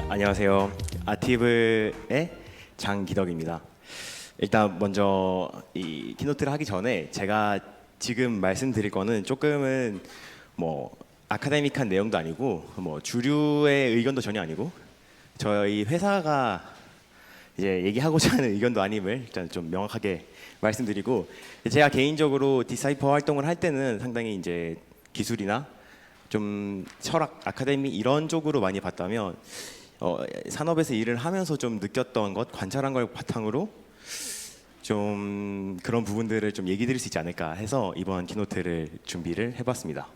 안녕하세요. 아티브의 장기덕입니다. 일단 먼저 이 키노트를 하기 전에 제가 지금 말씀드릴 거는 조금은 뭐 아카데믹한 내용도 아니고 뭐 주류의 의견도 전혀 아니고 저희 회사가 이제 얘기하고자 하는 의견도 아님을 일단 좀 명확하게 말씀드리고, 제가 개인적으로 디사이퍼 활동을 할 때는 상당히 이제 기술이나 좀 철학, 아카데미 이런 쪽으로 많이 봤다면 산업에서 일을 하면서 좀 느꼈던 것, 관찰한 걸 바탕으로 좀 그런 부분들을 좀 얘기 드릴 수 있지 않을까 해서 이번 키노트를 준비를 해봤습니다.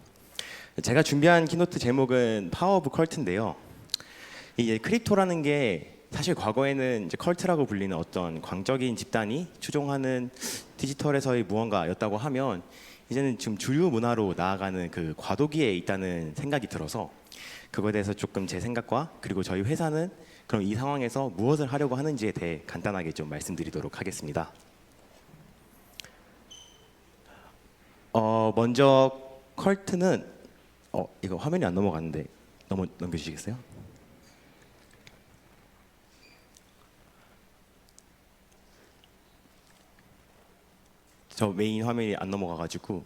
제가 준비한 키노트 제목은 파워 오브 컬트인데요. 이게 크립토라는 게 사실 과거에는 이제 컬트라고 불리는 어떤 광적인 집단이 추종하는 디지털에서의 무언가였다고 하면, 이제는 지금 주류 문화로 나아가는 그 과도기에 있다는 생각이 들어서 그거에 대해서 조금 제 생각과, 그리고 저희 회사는 그럼 이 상황에서 무엇을 하려고 하는지에 대해 간단하게 좀 말씀드리도록 하겠습니다. 먼저 컬트는 이거 화면이 안 넘어가는데 넘겨주시겠어요? 저 메인 화면이 안 넘어가가지고.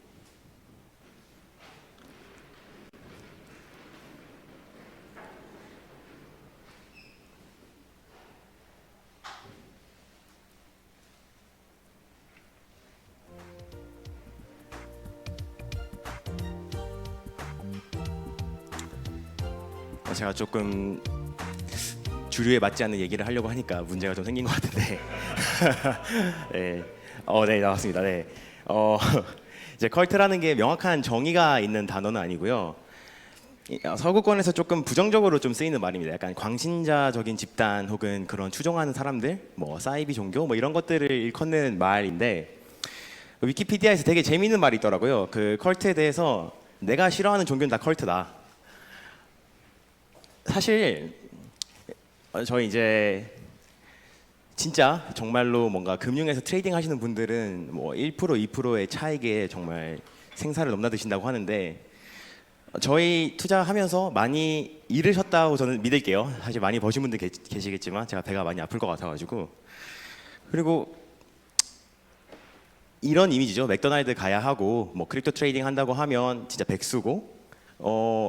제가 조금 주류에 맞지 않는 얘기를 하려고 하니까 문제가 좀 생긴 것 같은데. 네. 네, 나왔습니다. 네. 이제 컬트라는 게 명확한 정의가 있는 단어는 아니고요. 서구권에서 조금 부정적으로 좀 쓰이는 말입니다. 약간 광신자적인 집단 혹은 그런 추종하는 사람들, 뭐 사이비 종교, 뭐 이런 것들을 일컫는 말인데, 위키피디아에서 되게 재미있는 말이 있더라고요. 그 컬트에 대해서 내가 싫어하는 종교는 다 컬트다. 사실 저희 이제 진짜 정말로 뭔가 금융에서 트레이딩 하시는 분들은 뭐 1%, 2%의 차익에 정말 생사를 넘나드신다고 하는데, 저희 투자하면서 많이 잃으셨다고 저는 믿을게요. 사실 많이 버신 분들 계시겠지만 제가 배가 많이 아플 것 같아가지고. 그리고 이런 이미지죠. 맥도날드 가야 하고 뭐 크립토 트레이딩 한다고 하면 진짜 백수고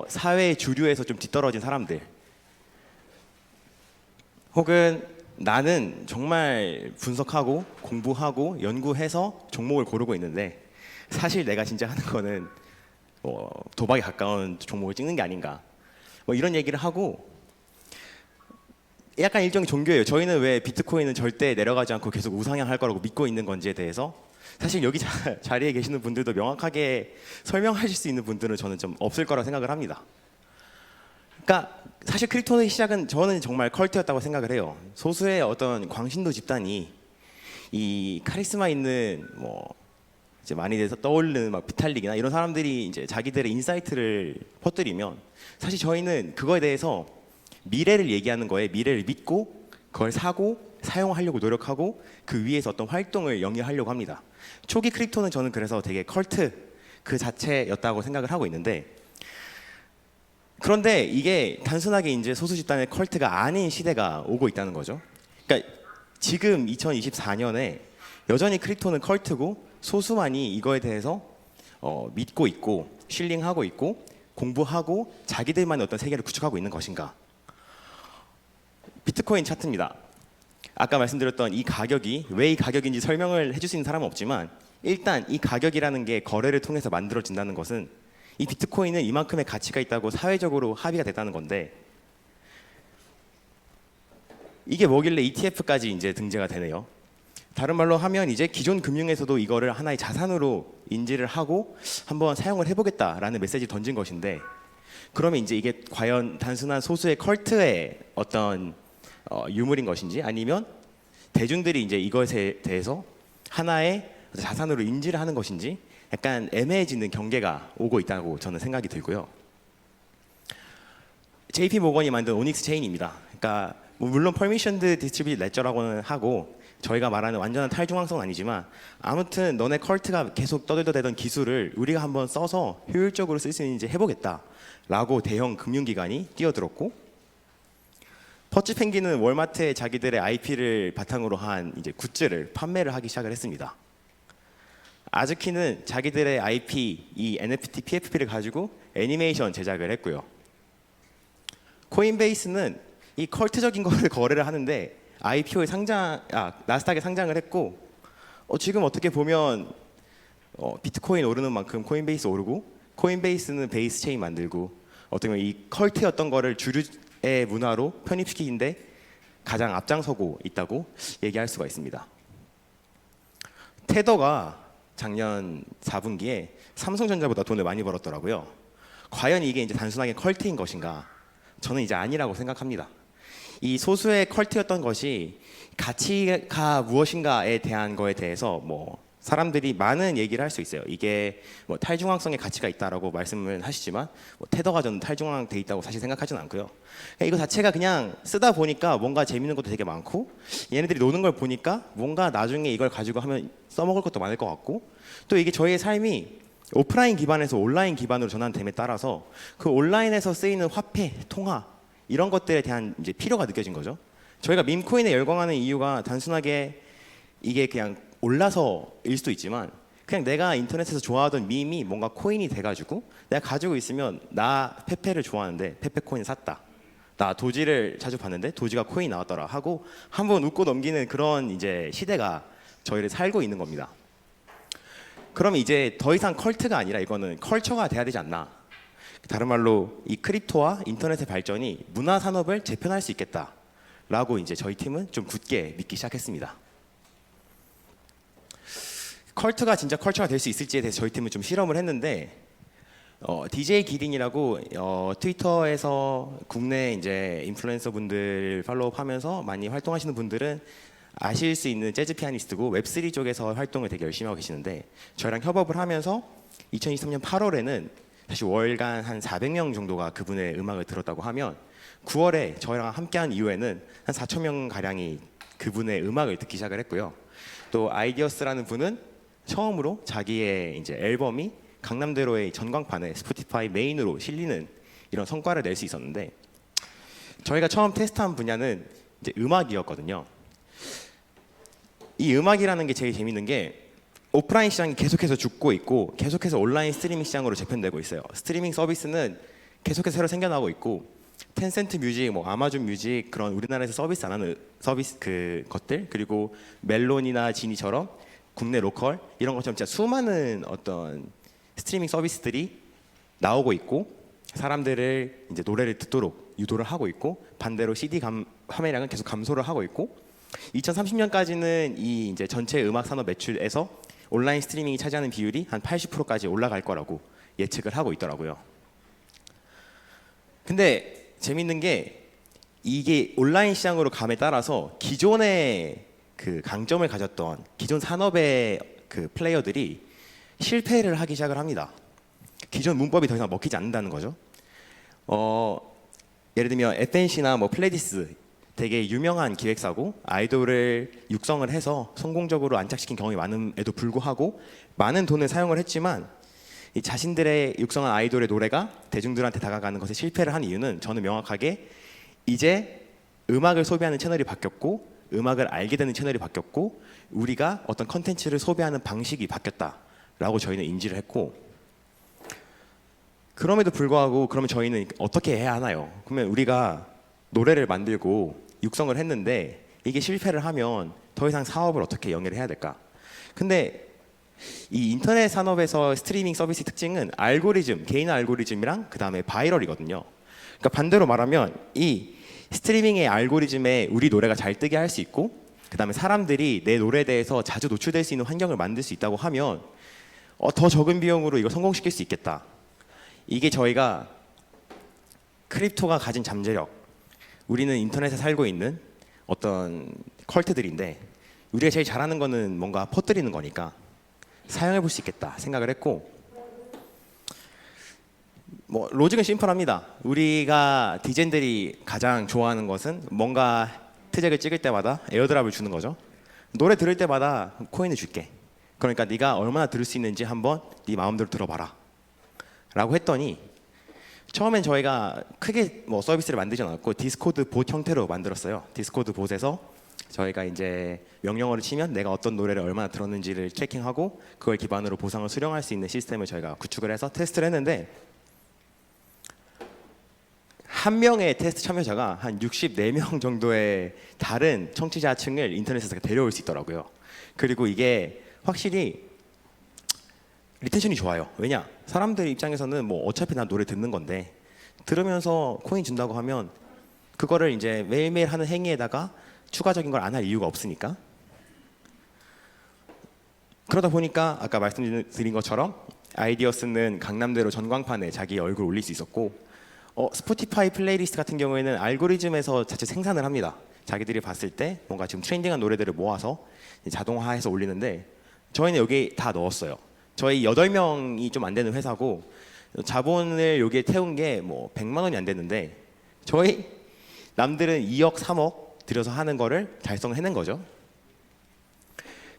사회 주류에서 좀 뒤떨어진 사람들, 혹은 나는 정말 분석하고 공부하고 연구해서 종목을 고르고 있는데 사실 내가 진짜 하는 거는 도박에 가까운 종목을 찍는 게 아닌가, 뭐 이런 얘기를 하고, 약간 일종의 종교예요. 저희는 왜 비트코인은 절대 내려가지 않고 계속 우상향할 거라고 믿고 있는 건지에 대해서 사실 여기 자리에 계시는 분들도 명확하게 설명하실 수 있는 분들은 저는 좀 없을 거라 생각을 합니다. 그러니까 사실 크립토의 시작은 저는 정말 컬트였다고 생각을 해요. 소수의 어떤 광신도 집단이 이 카리스마 있는 뭐 이제 많이 돼서 떠오르는 막 비탈릭이나 이런 사람들이 이제 자기들의 인사이트를 퍼뜨리면, 사실 저희는 그거에 대해서 미래를 얘기하는 거에 미래를 믿고 그걸 사고 사용하려고 노력하고 그 위에서 어떤 활동을 영위하려고 합니다. 초기 크립토는 저는 그래서 되게 컬트 그 자체였다고 생각을 하고 있는데, 그런데 이게 단순하게 이제 소수 집단의 컬트가 아닌 시대가 오고 있다는 거죠. 그러니까 지금 2024년에 여전히 크립토는 컬트고 소수만이 이거에 대해서 믿고 있고 쉴링하고 있고 공부하고 자기들만의 어떤 세계를 구축하고 있는 것인가. 비트코인 차트입니다. 아까 말씀드렸던 이 가격이 왜 이 가격인지 설명을 해줄 수 있는 사람은 없지만, 일단 이 가격이라는 게 거래를 통해서 만들어진다는 것은 이 비트코인은 이만큼의 가치가 있다고 사회적으로 합의가 됐다는 건데, 이게 뭐길래 ETF까지 이제 등재가 되네요. 다른 말로 하면 이제 기존 금융에서도 이거를 하나의 자산으로 인지를 하고 한번 사용을 해보겠다라는 메시지 던진 것인데, 그러면 이제 이게 과연 단순한 소수의 컬트의 어떤 유물인 것인지, 아니면 대중들이 이제 이것에 대해서 하나의 자산으로 인지를 하는 것인지 약간 애매해지는 경계가 오고 있다고 저는 생각이 들고요. JP 모건이 만든 오닉스 체인입니다. 그러니까 뭐 물론 퍼미션드 디스트리뷰트 레저라고는 하고 저희가 말하는 완전한 탈중앙성은 아니지만, 아무튼 너네 컬트가 계속 떠들던 기술을 우리가 한번 써서 효율적으로 쓸 수 있는지 해보겠다라고 대형 금융기관이 뛰어들었고, 퍼치 펭귄은 월마트에 자기들의 IP를 바탕으로 한 이제 굿즈를 판매를 하기 시작을 했습니다. 아즈키는 자기들의 IP, 이 NFT, PFP를 가지고 애니메이션 제작을 했고요. 코인베이스는 이 컬트적인 거를 거래를 하는데 IPO에 나스닥에 상장을 했고 지금 어떻게 보면 비트코인 오르는 만큼 코인베이스 오르고 코인베이스는 베이스 체인 만들고 어떻게 보면 이 컬트였던 거를 주류의 문화로 편입시키는데 가장 앞장서고 있다고 얘기할 수가 있습니다. 테더가 작년 4분기에 삼성전자보다 돈을 많이 벌었더라고요. 과연 이게 이제 단순하게 컬트인 것인가? 저는 이제 아니라고 생각합니다. 이 소수의 컬트였던 것이 가치가 무엇인가에 대한 거에 대해서 사람들이 많은 얘기를 할 수 있어요. 이게 탈중앙성의 가치가 있다라고 말씀을 하시지만 테더가 저는 탈중앙돼 있다고 사실 생각하지는 않고요. 이거 자체가 그냥 쓰다 보니까 뭔가 재밌는 것도 되게 많고 얘네들이 노는 걸 보니까 뭔가 나중에 이걸 가지고 하면 써먹을 것도 많을 것 같고 또 이게 저희의 삶이 오프라인 기반에서 온라인 기반으로 전환됨에 따라서 그 온라인에서 쓰이는 화폐, 통화 이런 것들에 대한 이제 필요가 느껴진 거죠. 저희가 밈코인에 열광하는 이유가 단순하게 이게 그냥 올라서일 수도 있지만 그냥 내가 인터넷에서 좋아하던 밈이 뭔가 코인이 돼가지고 내가 가지고 있으면 나 페페를 좋아하는데 페페 코인 샀다. 나 도지를 자주 봤는데 도지가 코인 나왔더라 하고 한번 웃고 넘기는 그런 이제 시대가 저희를 살고 있는 겁니다. 그럼 이제 더 이상 컬트가 아니라 이거는 컬처가 돼야 되지 않나. 다른 말로 이 크립토와 인터넷의 발전이 문화 산업을 재편할 수 있겠다라고 이제 저희 팀은 좀 굳게 믿기 시작했습니다. 컬트가 진짜 컬처가 될 수 있을지에 대해서 저희 팀은 좀 실험을 했는데 DJ 기린이라고 트위터에서 국내 이제 인플루엔서 분들 팔로우하면서 많이 활동하시는 분들은 아실 수 있는 재즈 피아니스트고 웹3 쪽에서 활동을 되게 열심히 하고 계시는데 저희랑 협업을 하면서 2023년 8월에는 사실 월간 한 400명 정도가 그분의 음악을 들었다고 하면 9월에 저희랑 함께한 이후에는 한 4,000명 가량이 그분의 음악을 듣기 시작을 했고요. 또 아이디어스라는 분은 처음으로 자기의 이제 앨범이 강남대로의 전광판에 스포티파이 메인으로 실리는 이런 성과를 낼 수 있었는데 저희가 처음 테스트한 분야는 이제 음악이었거든요. 이 음악이라는 게 제일 재밌는 게 오프라인 시장이 계속해서 죽고 있고 계속해서 온라인 스트리밍 시장으로 재편되고 있어요. 스트리밍 서비스는 계속해서 새로 생겨나고 있고 텐센트 뮤직, 아마존 뮤직 그런 우리나라에서 서비스 안 하는 서비스 그 것들 그리고 멜론이나 지니처럼 국내 로컬 이런 것처럼 진짜 수많은 어떤 스트리밍 서비스들이 나오고 있고 사람들을 이제 노래를 듣도록 유도를 하고 있고 반대로 CD 판매량은 계속 감소를 하고 있고 2030년까지는 이 이제 전체 음악 산업 매출에서 온라인 스트리밍이 차지하는 비율이 한 80%까지 올라갈 거라고 예측을 하고 있더라고요. 근데 재밌는 게 이게 온라인 시장으로 감에 따라서 기존의 그 강점을 가졌던 기존 산업의 그 플레이어들이 실패를 하기 시작을 합니다. 기존 문법이 더 이상 먹히지 않는다는 거죠. 예를 들면 FNC나 플레디스 되게 유명한 기획사고 아이돌을 육성을 해서 성공적으로 안착시킨 경험이 많음에도 불구하고 많은 돈을 사용을 했지만 이 자신들의 육성한 아이돌의 노래가 대중들한테 다가가는 것에 실패를 한 이유는 저는 명확하게 이제 음악을 소비하는 채널이 바뀌었고 음악을 알게 되는 채널이 바뀌었고 우리가 어떤 컨텐츠를 소비하는 방식이 바뀌었다라고 저희는 인지를 했고 그럼에도 불구하고 그러면 저희는 어떻게 해야 하나요? 그러면 우리가 노래를 만들고 육성을 했는데 이게 실패를 하면 더 이상 사업을 어떻게 영위를 해야 될까? 근데 이 인터넷 산업에서 스트리밍 서비스 특징은 알고리즘, 개인 알고리즘이랑 그 다음에 바이럴이거든요. 그러니까 반대로 말하면 이 스트리밍의 알고리즘에 우리 노래가 잘 뜨게 할 수 있고 그 다음에 사람들이 내 노래에 대해서 자주 노출될 수 있는 환경을 만들 수 있다고 하면 더 적은 비용으로 이거 성공시킬 수 있겠다. 이게 저희가 크립토가 가진 잠재력 우리는 인터넷에 살고 있는 어떤 컬트들인데 우리가 제일 잘하는 거는 뭔가 퍼뜨리는 거니까 사용해 볼 수 있겠다 생각을 했고 로직은 심플합니다. 우리가 디젠들이 가장 좋아하는 것은 뭔가 트랙을 찍을 때마다 에어드랍을 주는 거죠. 노래 들을 때마다 코인을 줄게. 그러니까 네가 얼마나 들을 수 있는지 한번 네 마음대로 들어봐라 라고 했더니 처음엔 저희가 크게 뭐 서비스를 만들지 않았고 디스코드 봇 형태로 만들었어요. 디스코드 봇에서 저희가 이제 명령어를 치면 내가 어떤 노래를 얼마나 들었는지를 트래킹하고 그걸 기반으로 보상을 수령할 수 있는 시스템을 저희가 구축을 해서 테스트를 했는데, 한 명의 테스트 참여자가 한 64명 정도의 다른 청취자층을 인터넷에서 데려올 수 있더라고요. 그리고 이게 확실히 리텐션이 좋아요. 왜냐? 사람들 입장에서는 뭐 어차피 나 노래 듣는 건데 들으면서 코인 준다고 하면 그거를 이제 매일매일 하는 행위에다가 추가적인 걸 안 할 이유가 없으니까. 그러다 보니까 아까 말씀드린 것처럼 아이디어스는 강남대로 전광판에 자기 얼굴 올릴 수 있었고, 스포티파이 플레이리스트 같은 경우에는 알고리즘에서 자체 생산을 합니다. 자기들이 봤을 때 뭔가 지금 트렌딩한 노래들을 모아서 자동화해서 올리는데, 저희는 여기 다 넣었어요. 저희 8명이 좀 안 되는 회사고 자본을 여기에 태운 게 뭐 100만 원이 안 됐는데 저희 남들은 2억 3억 들여서 하는 거를 달성을 해낸 거죠.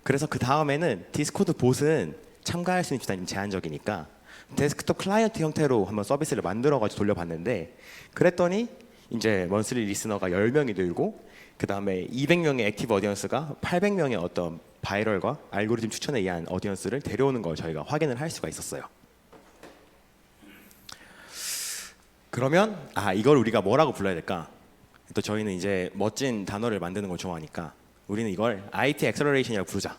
그래서 그 다음에는 디스코드 봇은 참가할 수 있는 수단이 제한적이니까 데스크톱 클라이언트 형태로 한번 서비스를 만들어가지고 돌려봤는데, 그랬더니 이제 먼슬리 리스너가 10명이 늘고 그 다음에 200명의 액티브 어디언스가 800명의 어떤 바이럴과 알고리즘 추천에 의한 어디언스를 데려오는 걸 저희가 확인을 할 수가 있었어요. 그러면 이걸 우리가 뭐라고 불러야 될까? 또 저희는 이제 멋진 단어를 만드는 걸 좋아하니까 우리는 이걸 IP 엑셀러레이션이라고 부르자.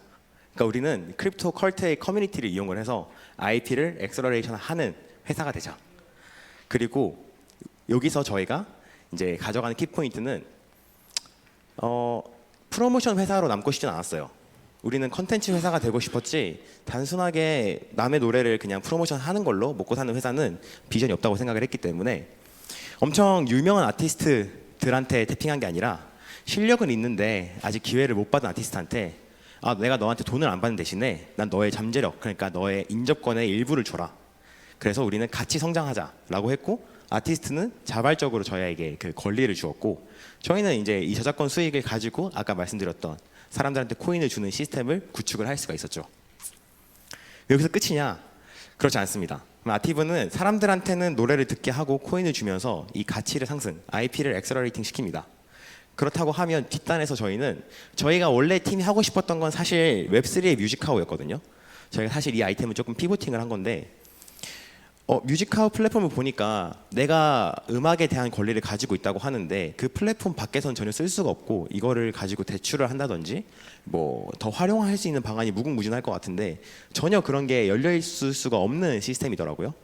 그러니까 우리는 크립토 컬트의 커뮤니티를 이용을 해서 IP를 엑셀러레이션 하는 회사가 되자. 그리고 여기서 저희가 이제 가져가는 키포인트는 프로모션 회사로 남고 싶진 않았어요. 우리는 컨텐츠 회사가 되고 싶었지 단순하게 남의 노래를 그냥 프로모션 하는 걸로 먹고 사는 회사는 비전이 없다고 생각을 했기 때문에 엄청 유명한 아티스트들한테 태핑한 게 아니라 실력은 있는데 아직 기회를 못 받은 아티스트한테 내가 너한테 돈을 안 받는 대신에 난 너의 잠재력, 그러니까 너의 인접권의 일부를 줘라. 그래서 우리는 같이 성장하자라고 했고, 아티스트는 자발적으로 저희에게 그 권리를 주었고, 저희는 이제 이 저작권 수익을 가지고 아까 말씀드렸던 사람들한테 코인을 주는 시스템을 구축을 할 수가 있었죠. 여기서 끝이냐? 그렇지 않습니다. 아티브는 사람들한테는 노래를 듣게 하고 코인을 주면서 이 가치를 상승, IP를 엑셀러레이팅 시킵니다. 그렇다고 하면 뒷단에서 저희는 저희가 원래 팀이 하고 싶었던 건 사실 웹3의 뮤직하우였거든요. 저희가 사실 이 아이템을 조금 피보팅을 한 건데, 뮤직하우 플랫폼을 보니까 내가 음악에 대한 권리를 가지고 있다고 하는데 그 플랫폼 밖에선 전혀 쓸 수가 없고 이거를 가지고 대출을 한다든지 뭐 더 활용할 수 있는 방안이 무궁무진할 것 같은데 전혀 그런 게 열려 있을 수가 없는 시스템이더라고요.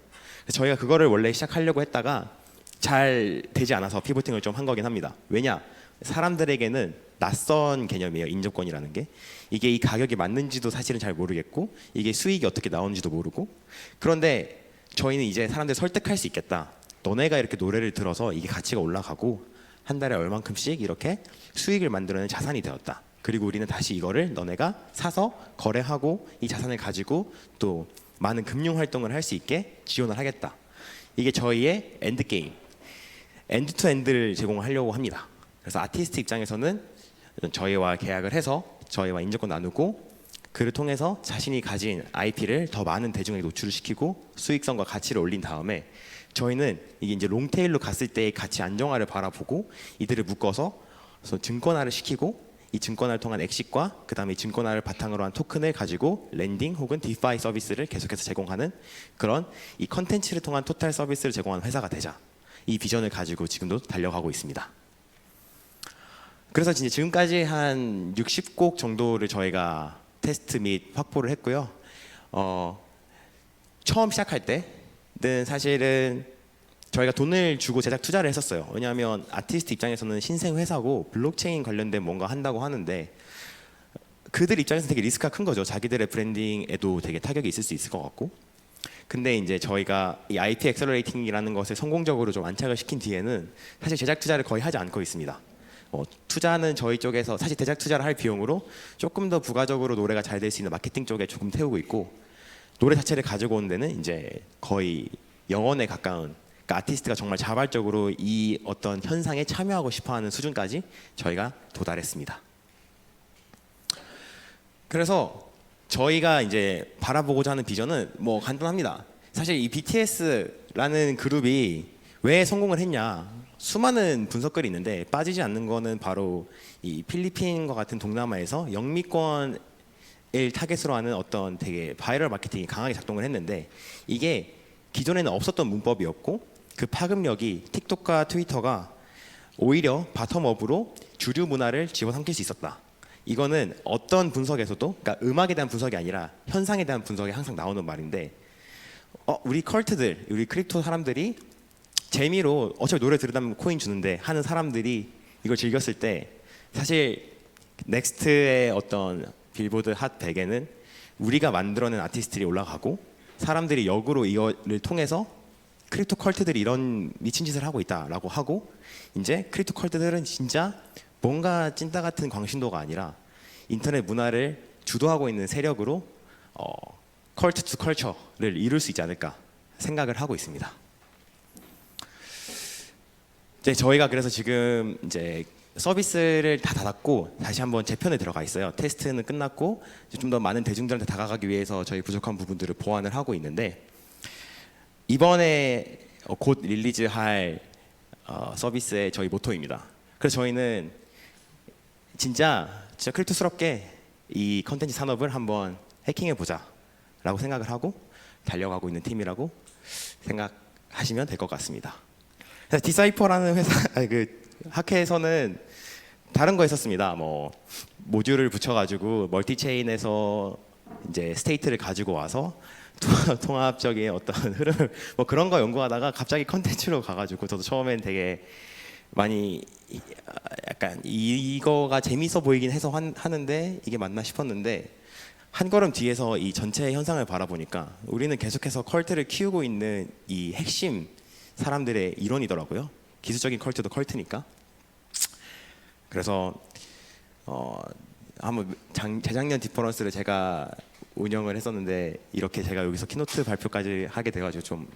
그래서 저희가 그거를 원래 시작하려고 했다가 잘 되지 않아서 피보팅을 좀 한 거긴 합니다. 왜냐? 사람들에게는 낯선 개념이에요. 인접권이라는 게. 이게 이 가격이 맞는지도 사실은 잘 모르겠고 이게 수익이 어떻게 나오는지도 모르고, 그런데 저희는 이제 사람들 설득할 수 있겠다. 너네가 이렇게 노래를 들어서 이게 가치가 올라가고 한 달에 얼만큼씩 이렇게 수익을 만들어내는 자산이 되었다. 그리고 우리는 다시 이거를 너네가 사서 거래하고 이 자산을 가지고 또 많은 금융 활동을 할 수 있게 지원을 하겠다. 이게 저희의 엔드게임, 엔드 투 엔드를 제공하려고 합니다. 그래서 아티스트 입장에서는 저희와 계약을 해서 저희와 인접권 나누고 그를 통해서 자신이 가진 IP를 더 많은 대중에게 노출을 시키고 수익성과 가치를 올린 다음에 저희는 이게 이제 롱테일로 갔을 때의 가치 안정화를 바라보고 이들을 묶어서 증권화를 시키고 이 증권화를 통한 엑시과 그 다음에 증권화를 바탕으로 한 토큰을 가지고 랜딩 혹은 디파이 서비스를 계속해서 제공하는 그런 이 컨텐츠를 통한 토탈 서비스를 제공하는 회사가 되자. 이 비전을 가지고 지금도 달려가고 있습니다. 그래서 진짜 지금까지 한 60곡 정도를 저희가 테스트 및 확보를 했고요. 처음 시작할 때는 사실은 저희가 돈을 주고 제작 투자를 했었어요. 왜냐하면 아티스트 입장에서는 신생 회사고 블록체인 관련된 뭔가 한다고 하는데 그들 입장에서 되게 리스크가 큰 거죠. 자기들의 브랜딩에도 되게 타격이 있을 수 있을 것 같고. 근데 이제 저희가 이 IP 엑셀러레이팅이라는 것을 성공적으로 좀 안착을 시킨 뒤에는 사실 제작 투자를 거의 하지 않고 있습니다. 투자는 저희 쪽에서 사실 제작 투자를 할 비용으로 조금 더 부가적으로 노래가 잘 될 수 있는 마케팅 쪽에 조금 태우고 있고, 노래 자체를 가지고 오는 데는 이제 거의 영원에 가까운, 그러니까 아티스트가 정말 자발적으로 이 어떤 현상에 참여하고 싶어하는 수준까지 저희가 도달했습니다. 그래서 저희가 이제 바라보고자 하는 비전은 뭐 간단합니다. 사실 이 BTS라는 그룹이 왜 성공을 했냐? 수많은 분석글이 있는데 빠지지 않는 거는 바로 이 필리핀과 같은 동남아에서 영미권을 타겟으로 하는 어떤 되게 바이럴 마케팅이 강하게 작동을 했는데 이게 기존에는 없었던 문법이었고 그 파급력이 틱톡과 트위터가 오히려 바텀업으로 주류 문화를 집어삼킬 수 있었다. 이거는 어떤 분석에서도 그러니까 음악에 대한 분석이 아니라 현상에 대한 분석이 항상 나오는 말인데 우리 컬트들, 우리 크립토 사람들이 재미로 어차피 노래 들으면 코인 주는데 하는 사람들이 이걸 즐겼을 때 사실 넥스트의 어떤 빌보드 핫 100에는 우리가 만들어낸 아티스트들이 올라가고 사람들이 역으로 이거를 통해서 크립토 컬트들이 이런 미친 짓을 하고 있다라고 하고 이제 크립토 컬트들은 진짜 뭔가 찐따 같은 광신도가 아니라 인터넷 문화를 주도하고 있는 세력으로 컬트 투 컬처를 이룰 수 있지 않을까 생각을 하고 있습니다. 이제 저희가 그래서 지금 이제 서비스를 다 닫았고 다시 한번 재편에 들어가 있어요. 테스트는 끝났고 좀 더 많은 대중들한테 다가가기 위해서 저희 부족한 부분들을 보완을 하고 있는데 이번에 곧 릴리즈할 서비스의 저희 모토입니다. 그래서 저희는 진짜 크립토스럽게 이 컨텐츠 산업을 한번 해킹해 보자라고 생각을 하고 달려가고 있는 팀이라고 생각하시면 될 것 같습니다. 디사이퍼라는 회사, 그 학회에서는 다른 거 했었습니다. 뭐 모듈을 붙여가지고 멀티체인에서 이제 스테이트를 가지고 와서 통합적인 어떤 흐름을 뭐 그런 거 연구하다가 갑자기 컨텐츠로 가가지고 저도 처음엔 되게 많이 약간 이거가 재밌어 보이긴 해서 하는데 이게 맞나 싶었는데 한 걸음 뒤에서 이 전체 현상을 바라보니까 우리는 계속해서 컬트를 키우고 있는 이 핵심 사람들의 일원이더라고요. 기술적인 컬트도 컬트니까. 그래서 한번 재작년 디퍼런스를 제가 운영을 했었는데 이렇게 제가 여기서 키노트 발표까지 하게 돼가지고 좀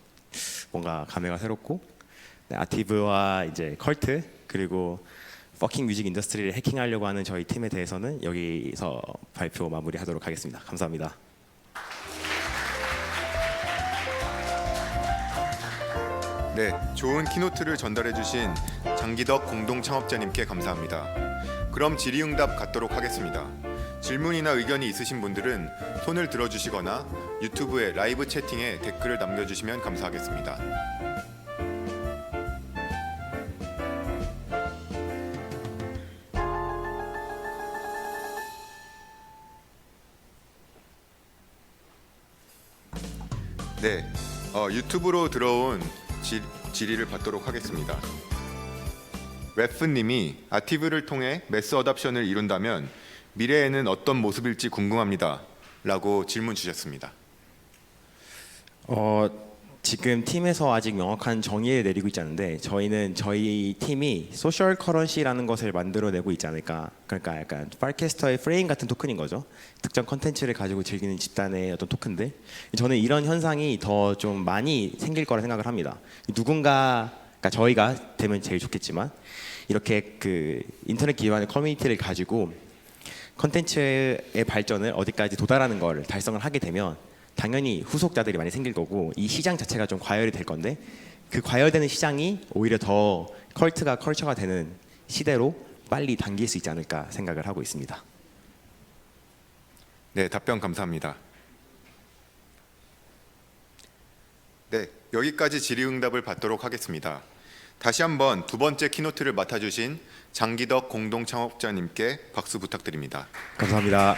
뭔가 감회가 새롭고 네, 아티브와 이제 컬트 그리고 퍼킹 뮤직 인더스트리를 해킹하려고 하는 저희 팀에 대해서는 여기서 발표 마무리하도록 하겠습니다. 감사합니다. 네, 좋은 키노트를 전달해주신 장기덕 공동창업자님께 감사합니다. 그럼 질의응답 갖도록 하겠습니다. 질문이나 의견이 있으신 분들은 손을 들어주시거나 유튜브의 라이브 채팅에 댓글을 남겨주시면 감사하겠습니다. 네, 유튜브로 들어온 질의를 받도록 하겠습니다. 래프님이 아티브를 통해 매스 어답션을 이룬다면 미래에는 어떤 모습일지 궁금합니다. 라고 질문 주셨습니다. 지금 팀에서 아직 명확한 정의를 내리고 있지 않은데 저희는 저희 팀이 소셜 커런시라는 것을 만들어내고 있지 않을까. 그러니까 약간 팔캐스터의 프레임 같은 토큰인 거죠. 특정 컨텐츠를 가지고 즐기는 집단의 어떤 토큰들. 저는 이런 현상이 더 좀 많이 생길 거라 생각을 합니다. 누군가, 그러니까 저희가 되면 제일 좋겠지만 이렇게 그 인터넷 기반의 커뮤니티를 가지고 컨텐츠의 발전을 어디까지 도달하는 걸 달성을 하게 되면 당연히 후속자들이 많이 생길 거고 이 시장 자체가 좀 과열이 될 건데 그 과열되는 시장이 오히려 더 컬트가 컬처가 되는 시대로 빨리 당길 수 있지 않을까 생각을 하고 있습니다. 네, 답변 감사합니다. 네, 여기까지 질의응답을 받도록 하겠습니다. 다시 한번 두 번째 키노트를 맡아주신 장기덕 공동창업자님께 박수 부탁드립니다. 감사합니다.